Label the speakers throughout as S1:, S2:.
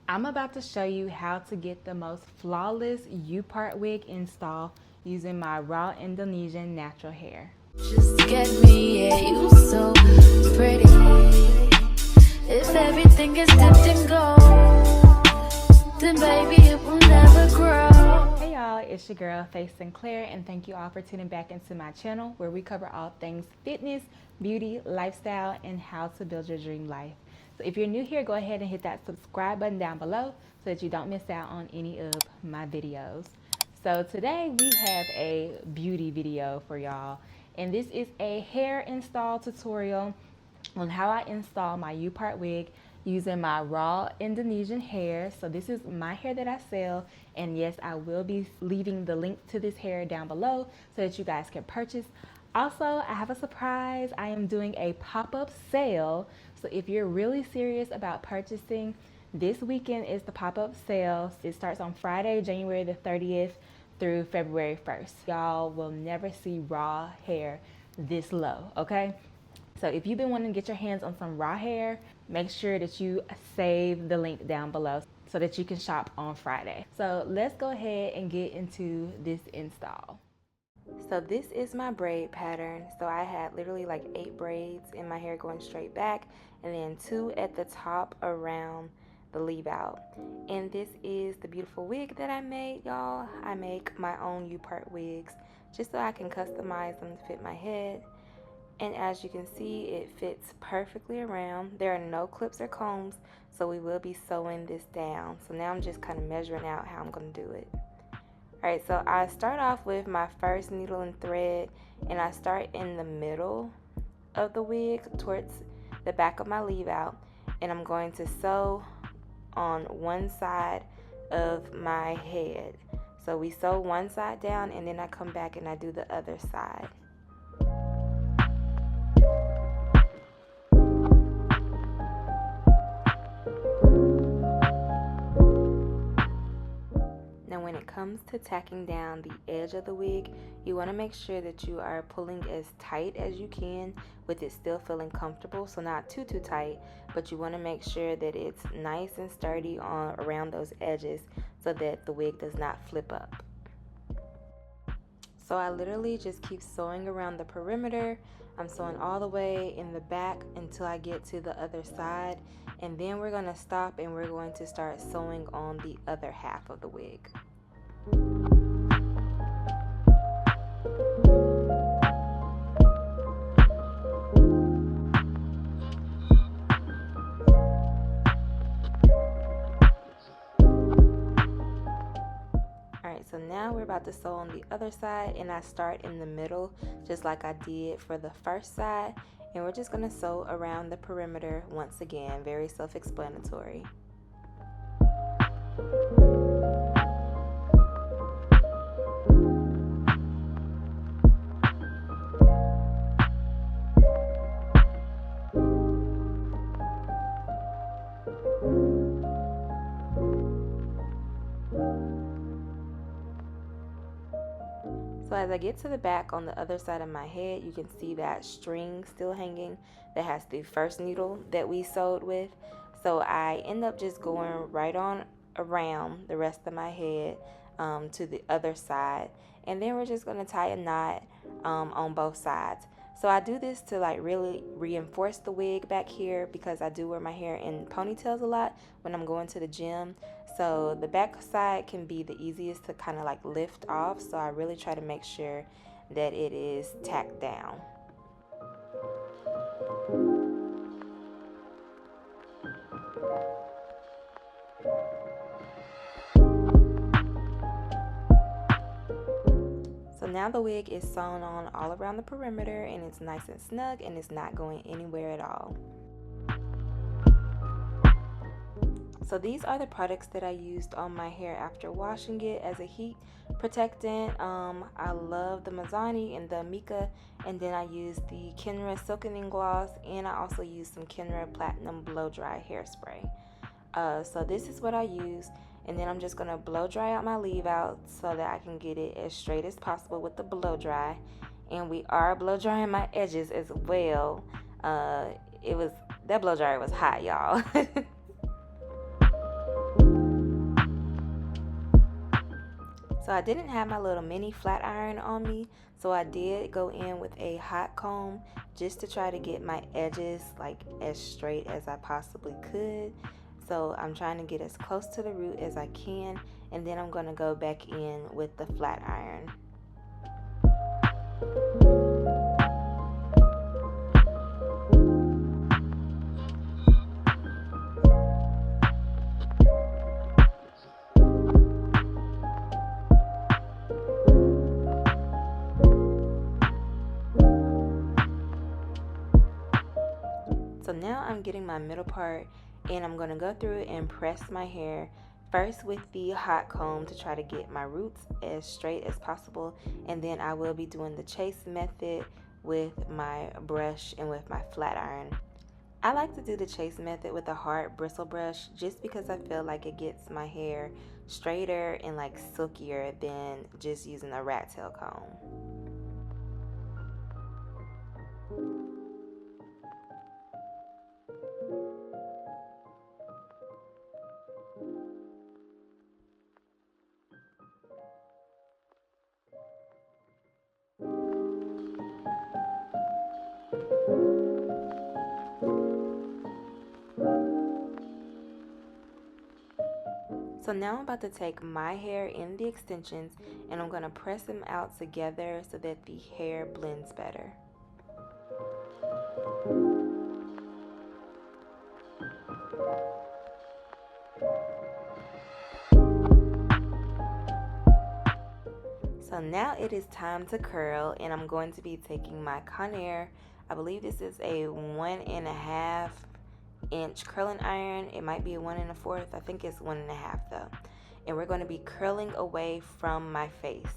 S1: I'm about to show you how to get the most flawless Upart wig install using my raw Indonesian natural hair.
S2: Just get me, yeah, you so pretty. If everything is dipped in gold, then baby it will never grow.
S1: Hey y'all, it's your girl Faith Sinclair, and thank you all for tuning back into my channel where we cover all things fitness, beauty, lifestyle, and how to build your dream life. So if you're new here, go ahead and hit that subscribe button down below so that you don't miss out on any of my videos. So today we have a beauty video for y'all, and this is a hair install tutorial on how I install my Upart wig using my raw Indonesian hair. So this is my hair that I sell, and yes, I will be leaving the link to this hair down below so that you guys can purchase. Also, I have a surprise. I am doing a pop-up sale. So if you're really serious about purchasing, this weekend is the pop-up sale. It starts on Friday, January the 30th through February 1st. Y'all will never see raw hair this low, okay? So if you've been wanting to get your hands on some raw hair, make sure that you save the link down below so that you can shop on Friday. So let's go ahead and get into this install. So this is my braid pattern. So I had literally like 8 braids in my hair going straight back, and then 2 at the top around the leave out. And this is the beautiful wig that I made, y'all. I make my own Upart wigs just so I can customize them to fit my head. And as you can see, it fits perfectly around. There are no clips or combs, so we will be sewing this down. So now I'm just kind of measuring out how I'm going to do it. Alright, so I start off with my first needle and thread, and I start in the middle of the wig towards the back of my leave out, and I'm going to sew on one side of my head. So we sew one side down, and then I come back and I do the other side. Now when it comes to tacking down the edge of the wig, you want to make sure that you are pulling as tight as you can with it still feeling comfortable. So not too tight, but you want to make sure that it's nice and sturdy around those edges so that the wig does not flip up. So I literally just keep sewing around the perimeter. I'm sewing all the way in the back until I get to the other side, and then we're going to stop and we're going to start sewing on the other half of the wig. So now we're about to sew on the other side, and I start in the middle just like I did for the first side, and we're just going to sew around the perimeter once again, very self-explanatory. So as I get to the back on the other side of my head, you can see that string still hanging that has the first needle that we sewed with. So I end up just going right on around the rest of my head to the other side, and then we're just going to tie a knot on both sides. So I do this to like really reinforce the wig back here because I do wear my hair in ponytails a lot when I'm going to the gym. So the back side can be the easiest to kind of like lift off. So I really try to make sure that it is tacked down. So now the wig is sewn on all around the perimeter, and it's nice and snug, and it's not going anywhere at all. So these are the products that I used on my hair after washing it as a heat protectant. I love the Mazzani and the Mika, and then I used the Kenra Silkening Gloss, and I also used some Kenra Platinum Blow Dry Hairspray. So this is what I use, and then I'm just going to blow dry out my leave out so that I can get it as straight as possible with the blow dry. And we are blow drying my edges as well. That blow dryer was hot, y'all. So I didn't have my little mini flat iron on me, so I did go in with a hot comb just to try to get my edges like as straight as I possibly could. So I'm trying to get as close to the root as I can, and then I'm going to go back in with the flat iron. So now I'm getting my middle part, and I'm going to go through and press my hair first with the hot comb to try to get my roots as straight as possible, and then I will be doing the chase method with my brush and with my flat iron. I like to do the chase method with a hard bristle brush just because I feel like it gets my hair straighter and like silkier than just using a rat tail comb. So now I'm about to take my hair in the extensions, and I'm going to press them out together so that the hair blends better. So now it is time to curl, and I'm going to be taking my Conair. I believe this is a 1.5 inch curling iron. It might be a 1 1/4. I think it's 1.5 though. And we're going to be curling away from my face.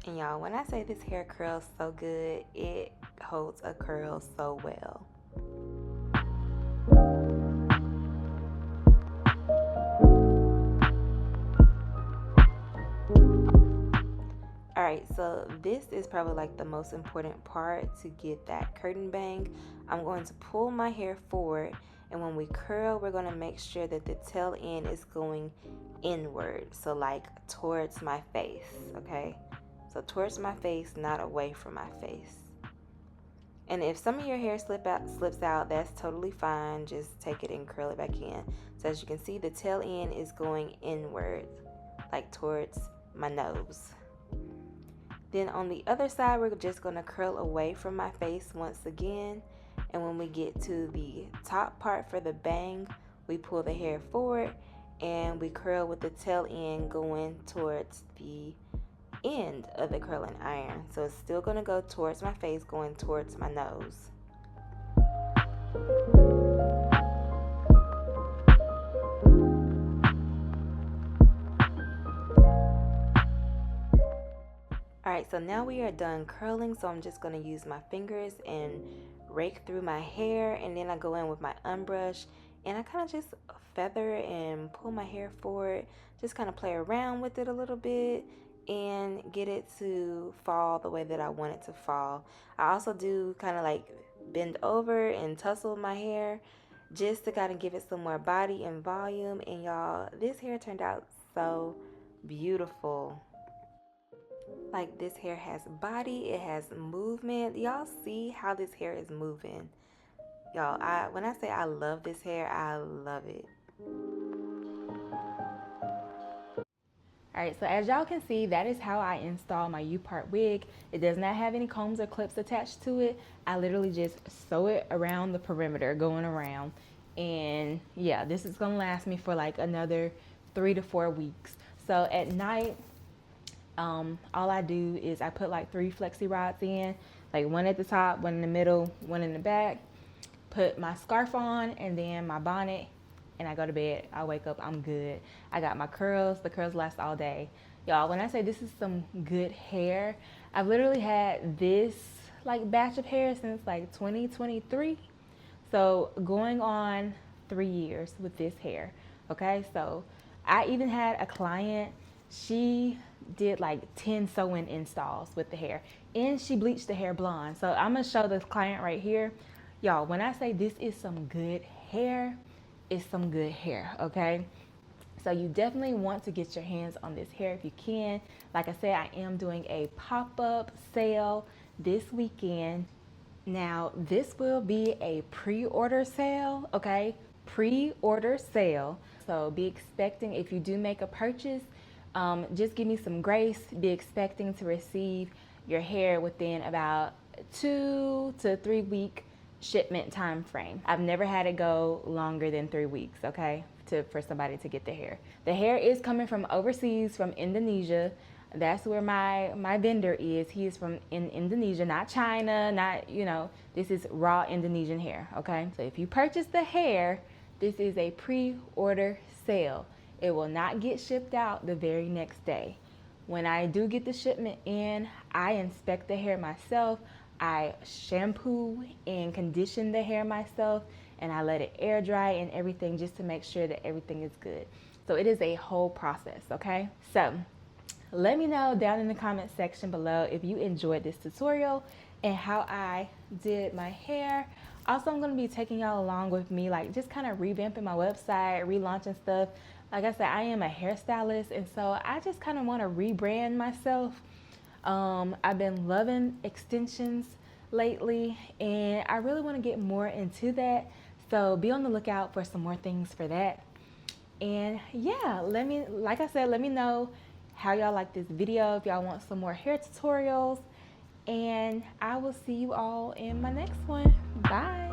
S1: And y'all, when I say this hair curls so good, it holds a curl so well. Alright, so this is probably like the most important part to get that curtain bang. I'm going to pull my hair forward, and when we curl, we're going to make sure that the tail end is going inward, so like towards my face, okay? So towards my face, not away from my face. And if some of your hair slips out, that's totally fine. Just take it and curl it back in. So as you can see, the tail end is going inward, like towards my nose. Then on the other side, we're just going to curl away from my face once again. And when we get to the top part for the bang, we pull the hair forward and we curl with the tail end going towards the end of the curling iron. So it's still going to go towards my face, going towards my nose. Alright, so now we are done curling, so I'm just going to use my fingers and rake through my hair, and then I go in with my unbrush and I kind of just feather and pull my hair forward, just kind of play around with it a little bit and get it to fall the way that I want it to fall. I also do kind of like bend over and tussle my hair just to kind of give it some more body and volume. And y'all, this hair turned out so beautiful. Like, this hair has body, it has movement. Y'all see how this hair is moving? Y'all, when I say I love this hair, I love it. Alright, so as y'all can see, that is how I install my Upart wig. It does not have any combs or clips attached to it. I literally just sew it around the perimeter, going around. And yeah, this is gonna last me for like another 3 to 4 weeks. So at night, all I do is I put like 3 flexi rods in, like one at the top, one in the middle, one in the back, put my scarf on and then my bonnet, and I go to bed. I wake up, I'm good. I got my curls. The curls last all day. Y'all, when I say this is some good hair, I've literally had this like batch of hair since like 2023. So going on 3 years with this hair. Okay, so I even had a client, she did like 10 sew-in installs with the hair, and she bleached the hair blonde. So I'm gonna show this client right here. Y'all, when I say this is some good hair, is some good hair, okay? So you definitely want to get your hands on this hair if you can. Like I said, I am doing a pop-up sale this weekend. Now, this will be a pre-order sale, okay? Pre-order sale. So be expecting, if you do make a purchase, just give me some grace. Be expecting to receive your hair within about 2 to 3 week shipment time frame. I've never had it go longer than 3 weeks, okay, for somebody to get the hair. The hair is coming from overseas, from Indonesia. That's where my vendor is. He is from in Indonesia, not China, not, you know, this is raw Indonesian hair, okay? So if you purchase the hair, this is a pre-order sale. It will not get shipped out the very next day. When I do get the shipment in, I inspect the hair myself. I shampoo and condition the hair myself, and I let it air dry and everything just to make sure that everything is good. So it is a whole process, okay? So let me know down in the comment section below if you enjoyed this tutorial and how I did my hair. Also, I'm going to be taking y'all along with me, like just kind of revamping my website, relaunching stuff. Like I said, I am a hairstylist, and so I just kind of want to rebrand myself. I've been loving extensions lately, and I really want to get more into that. So be on the lookout for some more things for that. And yeah, like I said, let me know how y'all like this video, if y'all want some more hair tutorials, and I will see you all in my next one. Bye.